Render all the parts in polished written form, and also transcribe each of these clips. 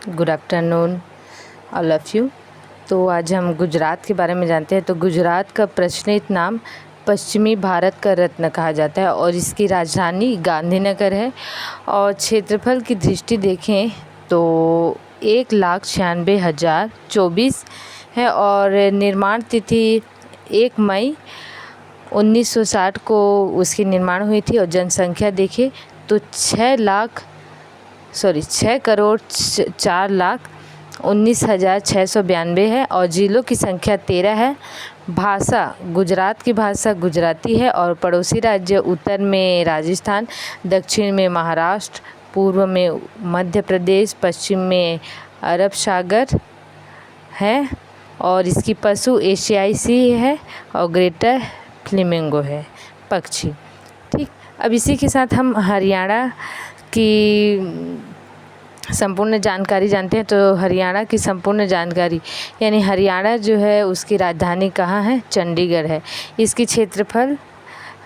Good afternoon all of you. तो आज हम गुजरात के बारे में जानते हैं। तो गुजरात का प्रचलित नाम पश्चिमी भारत का रत्न कहा जाता है और इसकी राजधानी गांधीनगर है। और क्षेत्रफल की दृष्टि देखें तो 1,96,024 है और निर्माण तिथि 1 मई 1960 को उसकी निर्माण हुई थी। और जनसंख्या देखें तो 6,04,19,692 है और ज़िलों की संख्या 13 है। भाषा गुजरात की भाषा गुजराती है और पड़ोसी राज्य उत्तर में राजस्थान, दक्षिण में महाराष्ट्र, पूर्व में मध्य प्रदेश, पश्चिम में अरब सागर है। और इसकी पशु एशियाई सिंह है और ग्रेटर फ्लेमिंगो है पक्षी। ठीक, अब इसी के साथ हम हरियाणा की संपूर्ण जानकारी जानते हैं। तो हरियाणा की संपूर्ण जानकारी यानी हरियाणा जो है उसकी राजधानी कहाँ है? चंडीगढ़ है। इसकी क्षेत्रफल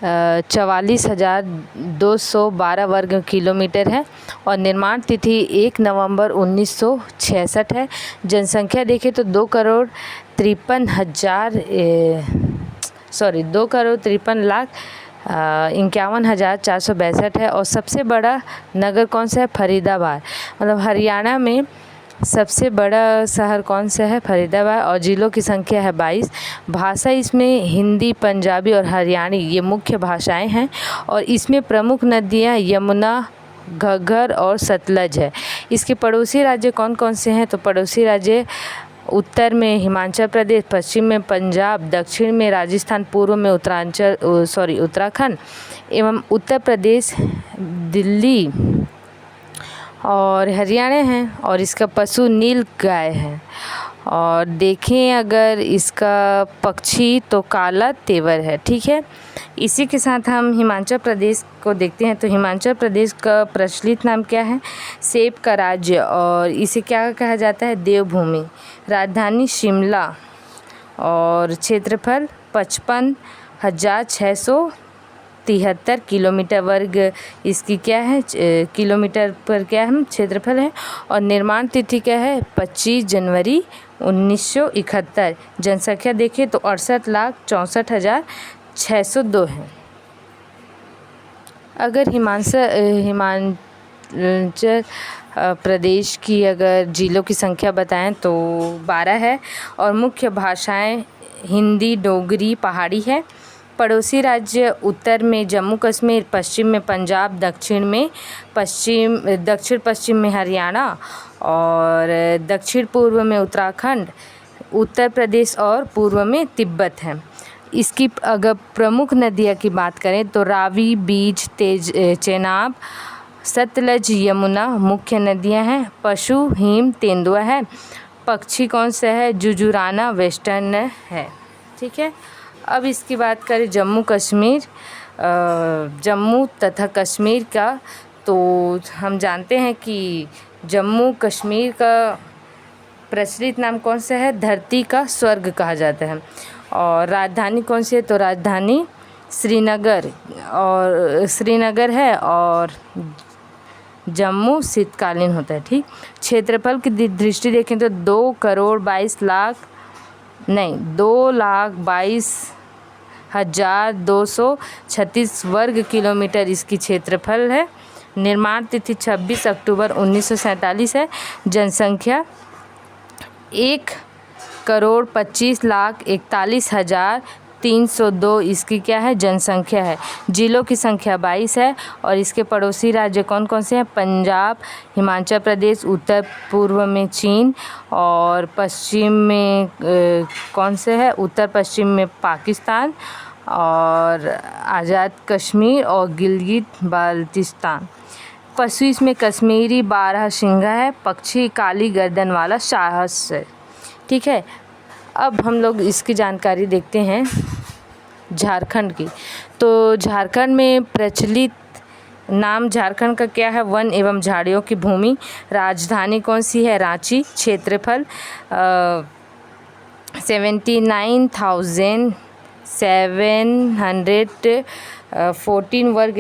44,212 वर्ग किलोमीटर है और निर्माण तिथि 1 नवंबर 1966 है। जनसंख्या देखें तो 2,53,51,462 है और सबसे बड़ा नगर कौन सा है? फरीदाबाद। मतलब हरियाणा में सबसे बड़ा शहर कौन सा है? फरीदाबाद। और ज़िलों की संख्या है 22। भाषा इसमें हिंदी, पंजाबी और हरियाणी ये मुख्य भाषाएं हैं और इसमें प्रमुख नदियां यमुना, घग्गर और सतलज है। इसके पड़ोसी राज्य कौन कौन से हैं? तो पड़ोसी राज्य उत्तर में हिमाचल प्रदेश, पश्चिम में पंजाब, दक्षिण में राजस्थान, पूर्व में उत्तराखंड एवं उत्तर प्रदेश, दिल्ली और हरियाणा है। और इसका पशु नील गाय है। और देखें अगर इसका पक्षी तो काला तेवर है। ठीक है, इसी के साथ हम हिमाचल प्रदेश को देखते हैं। तो हिमाचल प्रदेश का प्रचलित नाम क्या है? सेब का राज्य। और इसे क्या कहा जाता है? देवभूमि। राजधानी शिमला और क्षेत्रफल 55,673 किलोमीटर वर्ग इसकी क्या है? किलोमीटर पर क्या है? क्षेत्रफल है। और निर्माण तिथि क्या है? 25 जनवरी 1971। जनसंख्या देखें तो 68,64,602 है। अगर हिमाचल प्रदेश की अगर ज़िलों की संख्या बताएं तो 12 है और मुख्य भाषाएं हिंदी, डोगरी, पहाड़ी है। पड़ोसी राज्य उत्तर में जम्मू कश्मीर, पश्चिम में पंजाब, दक्षिण पश्चिम में हरियाणा और दक्षिण पूर्व में उत्तराखंड, उत्तर प्रदेश और पूर्व में तिब्बत है। इसकी अगर प्रमुख नदियाँ की बात करें तो रावी, बीज, चेनाब, सतलज, यमुना मुख्य नदियाँ हैं। पशु हिम तेंदुआ है। पक्षी कौन सा है? जुजुराना वेस्टर्न है। ठीक है, अब इसकी बात करें जम्मू तथा कश्मीर का। तो हम जानते हैं कि जम्मू कश्मीर का प्रचलित नाम कौन सा है? धरती का स्वर्ग कहा जाता है। और राजधानी कौन सी है? तो राजधानी श्रीनगर है और जम्मू शीतकालीन होता है। ठीक, क्षेत्रफल की दृष्टि देखें तो 2,22,236 वर्ग किलोमीटर इसकी क्षेत्रफल है। निर्माण तिथि 26 अक्टूबर 1947 है। जनसंख्या 1,25,41,302 इसकी क्या है? जनसंख्या है। ज़िलों की संख्या 22 है और इसके पड़ोसी राज्य कौन कौन से हैं? पंजाब, हिमाचल प्रदेश, उत्तर पूर्व में चीन और पश्चिम में कौन से है? उत्तर पश्चिम में पाकिस्तान और आज़ाद कश्मीर और गिलगित बाल्टिस्तान। पशु इसमें कश्मीरी बारहसिंगा है। पक्षी काली गर्दन वाला साहस है। ठीक है, अब हम लोग इसकी जानकारी देखते हैं झारखंड की। तो झारखंड में प्रचलित नाम झारखंड का क्या है? वन एवं झाड़ियों की भूमि। राजधानी कौन सी है? रांची। क्षेत्रफल 79,000 714 वर्ग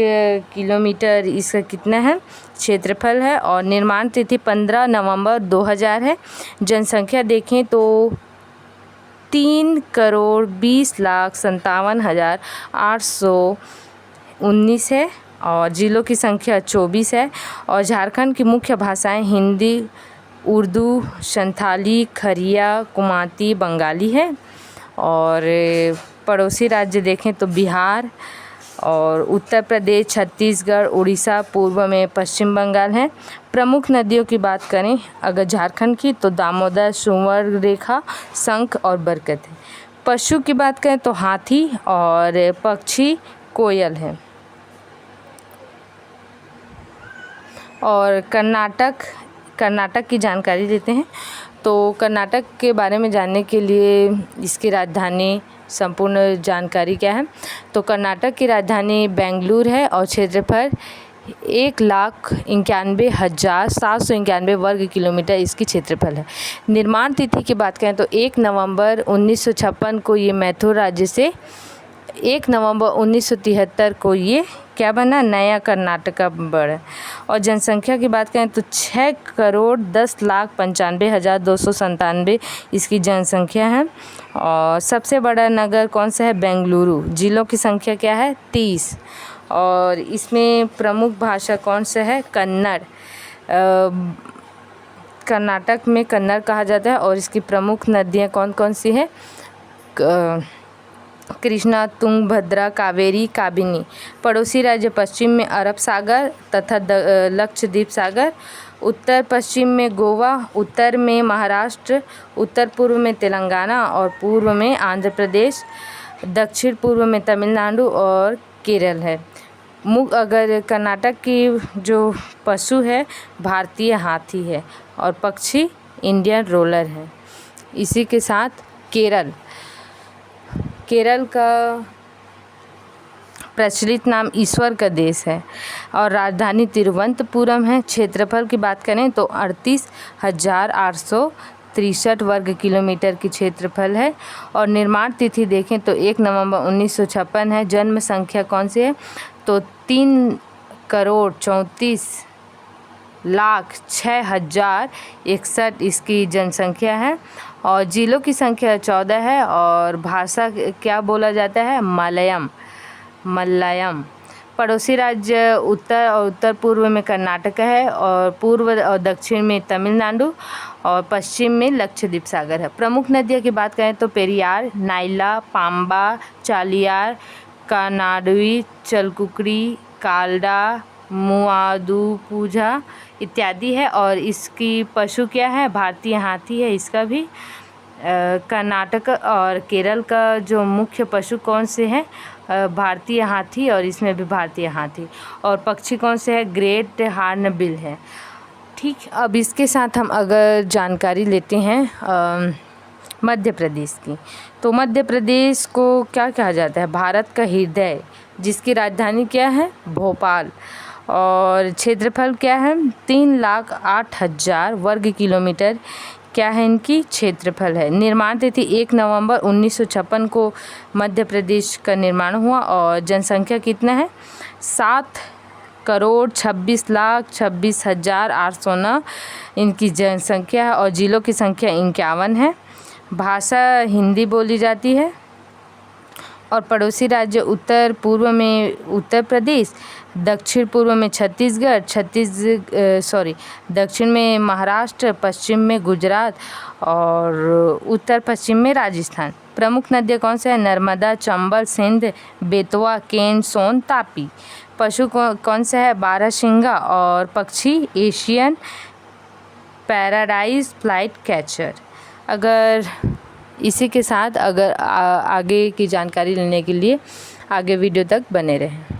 किलोमीटर इसका कितना है क्षेत्रफल है। और निर्माण तिथि 15 नवंबर 2000 है। जनसंख्या देखें तो 3,20,57,819 है। और जिलों की संख्या 24 है। और झारखंड की मुख्य भाषाएं हिंदी, उर्दू, संथाली, खरिया, कुमाती, बंगाली है। और पड़ोसी राज्य देखें तो बिहार और उत्तर प्रदेश, छत्तीसगढ़, उड़ीसा, पूर्व में पश्चिम बंगाल है। प्रमुख नदियों की बात करें अगर झारखंड की तो दामोदर, सुवर्णरेखा, शंख और बरकत है। पशु की बात करें तो हाथी और पक्षी कोयल है। और कर्नाटक की जानकारी लेते हैं। तो कर्नाटक के बारे में जानने के लिए इसकी राजधानी संपूर्ण जानकारी क्या है। तो कर्नाटक की राजधानी बेंगलुरु है और क्षेत्रफल 1,91,791 वर्ग किलोमीटर इसकी क्षेत्रफल है। निर्माण तिथि की बात करें तो 1 नवंबर 1956 को ये मैथुर राज्य से 1 नवंबर 1973 को ये क्या बना, नया कर्नाटका बढ़ा। और जनसंख्या की बात करें तो 6,10,95,297 इसकी जनसंख्या है। और सबसे बड़ा नगर कौन सा है, बेंगलुरु। जिलों की संख्या क्या है, 30। और इसमें प्रमुख भाषा कौन सा है, कन्नड़। कर्नाटक में कन्नड़ कहा जाता है। और इसकी प्रमुख नदियाँ कौन कौन सी है, कृष्णा, तुंगभद्रा, कावेरी, काबिनी। पड़ोसी राज्य पश्चिम में अरब सागर तथा लक्षद्वीप सागर। उत्तर पश्चिम में गोवा, उत्तर में महाराष्ट्र, उत्तर पूर्व में तेलंगाना और पूर्व में आंध्र प्रदेश, दक्षिण पूर्व में तमिलनाडु और केरल है। अगर कर्नाटक की जो पशु है भारतीय हाथी है और पक्षी इंडियन रोलर है। इसी के साथ केरल का प्रचलित नाम ईश्वर का देश है और राजधानी तिरुवनंतपुरम है। क्षेत्रफल की बात करें तो 38,863 वर्ग किलोमीटर की क्षेत्रफल है। और निर्माण तिथि देखें तो 1 नवंबर 1956 है। जन्म संख्या कौन सी है, तो 3,34,06,061 इसकी जनसंख्या है। और जिलों की संख्या 14 है। और भाषा क्या बोला जाता है, मलयालम। पड़ोसी राज्य उत्तर और उत्तर पूर्व में कर्नाटक है और पूर्व और दक्षिण में तमिलनाडु और पश्चिम में लक्षद्वीप सागर है। प्रमुख नदियों की बात करें तो पेरियार, नाइला, पाम्बा, चालियार, कानाडवी, चलकुकड़ी, कालडा, मुआदुपुझा इत्यादि है। और इसकी पशु क्या है, भारतीय हाथी है इसका भी। कर्नाटक और केरल का जो मुख्य पशु कौन से हैं, भारतीय हाथी और इसमें भी भारतीय हाथी। और पक्षी कौन से है, ग्रेट हॉर्नबिल है। ठीक, अब इसके साथ हम अगर जानकारी लेते हैं मध्य प्रदेश की, तो मध्य प्रदेश को क्या कहा जाता है, भारत का हृदय, जिसकी राजधानी क्या है, भोपाल। और क्षेत्रफल क्या है, 3,08,000 वर्ग किलोमीटर क्या है इनकी क्षेत्रफल है। निर्माण तिथि 1 नवंबर 1956 को मध्य प्रदेश का निर्माण हुआ। और जनसंख्या कितना है, 7,26,26,809 इनकी जनसंख्या है। और जिलों की संख्या 51 है। भाषा हिंदी बोली जाती है। और पड़ोसी राज्य उत्तर पूर्व में उत्तर प्रदेश, दक्षिण पूर्व में छत्तीसगढ़, दक्षिण में महाराष्ट्र, पश्चिम में गुजरात और उत्तर पश्चिम में राजस्थान। प्रमुख नदियाँ कौन से हैं, नर्मदा, चंबल, सिंध, बेतवा, केन, सोन, तापी। पशु कौन सा है, बारहसिंगा। और पक्षी एशियन पैराडाइज फ्लाइट कैचर। अगर इसी के साथ अगर आगे की जानकारी लेने के लिए आगे वीडियो तक बने रहें।